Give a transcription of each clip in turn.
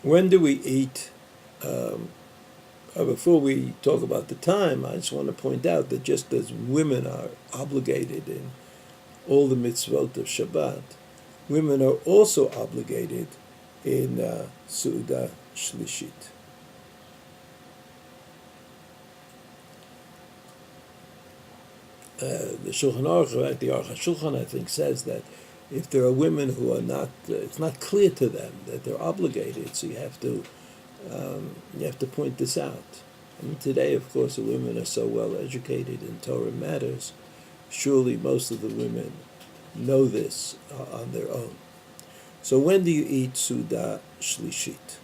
When do we eat? Before we talk about the time, I just want to point out that just as women are obligated in all the mitzvot of Shabbat, women are also obligated in Su'udah Shlishit. The Shulchan Aruch, the Aruch HaShulchan, I think, says that if there are women who are not, it's not clear to them that they're obligated, so you have to point this out. I mean, today, of course, the women are so well educated in Torah matters. Surely most of the women know this on their own. So when do you eat Suda Shlishit?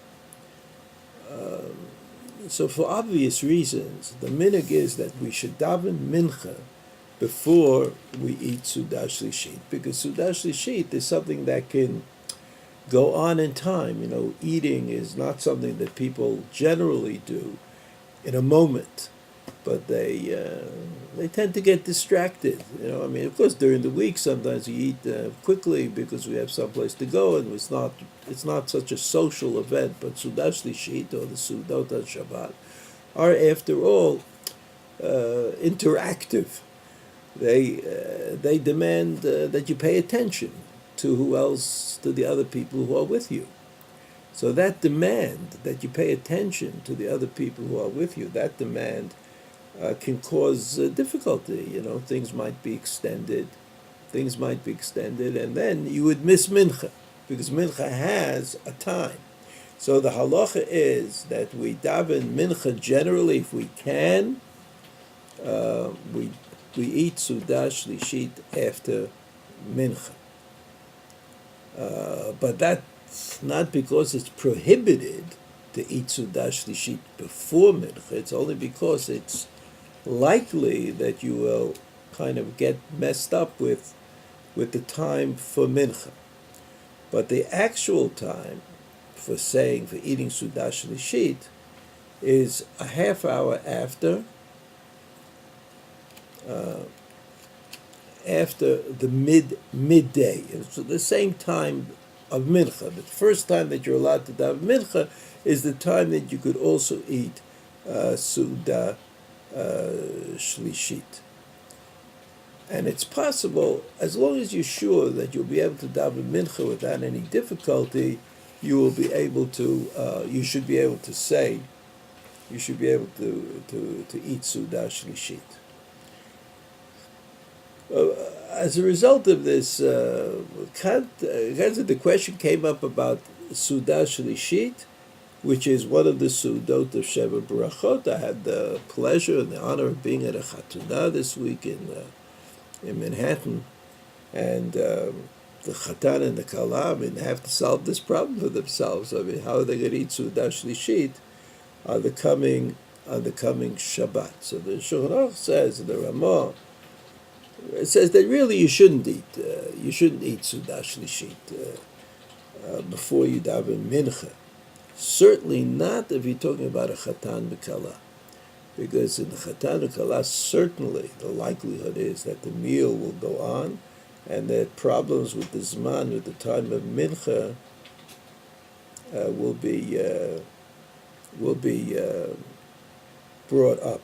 So for obvious reasons, the minhag is that we should daven Mincha before we eat Suda Shlishit, because Suda Shlishit is something that can go on in time. You know, eating is not something that people generally do in a moment, but they tend to get distracted. You know, I mean, of course, during the week sometimes you eat quickly because we have someplace to go, and it's not such a social event. But Suda Shlishit or the Sudot on Shabbat are, after all, interactive. They demand that you pay attention to to the other people who are with you. So that demand that you pay attention to the other people who are with you, that demand can cause difficulty. You know, things might be extended, and then you would miss Mincha, because Mincha has a time. So the halacha is that we daven Mincha generally, if we can. We eat Suda Shlishit after Mincha. But that's not because it's prohibited to eat Suda Shlishit before Mincha. It's only because it's likely that you will kind of get messed up with the time for Mincha. But the actual time for eating Suda Shlishit is a half hour after the midday. So the same time of Mincha. The first time that you're allowed to daven Mincha is the time that you could also eat Suda Shlishit. And it's possible, as long as you're sure that you'll be able to daven Mincha without any difficulty, you should be able to eat Suda Shlishit. As a result of this, the question came up about Suda Shlishit, which is one of the Sudot of Sheva Barachot. I had the pleasure and the honor of being at a Chatunah this week in Manhattan, and the Chatan and the Kala, they have to solve this problem for themselves. I mean, how are they going to eat Suda Shlishit on the coming Shabbat? So the Shulchan Aruch says, the Ramah, it says that really you shouldn't eat Suda Shlishit before you daven Mincha. Certainly not if you're talking about a Chatan B'Kala, because in the Chatan B'Kala, certainly the likelihood is that the meal will go on, and that problems with the Zman, with the time of Mincha, will be brought up.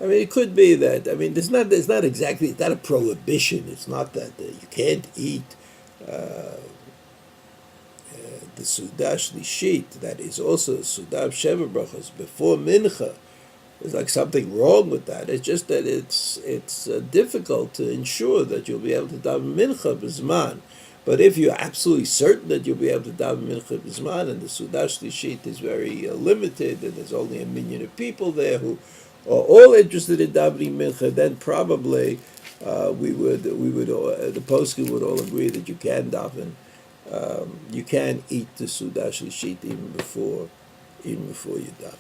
I mean, it could be that. I mean, it's not exactly. It's not a prohibition. It's not that you can't eat the Suda Shlishit. That is also Suda of Sheva Brachos before Mincha. There's like something wrong with that. It's just that it's difficult to ensure that you'll be able to daven Mincha b'zman. But if you're absolutely certain that you'll be able to daven Mincha b'zman, and the Suda Shlishit is very limited, and there's only a million of people there who are all interested in davening Mincha, then probably the poskim would all agree that you can daven, you can eat the Suda Shlishit even before you daven.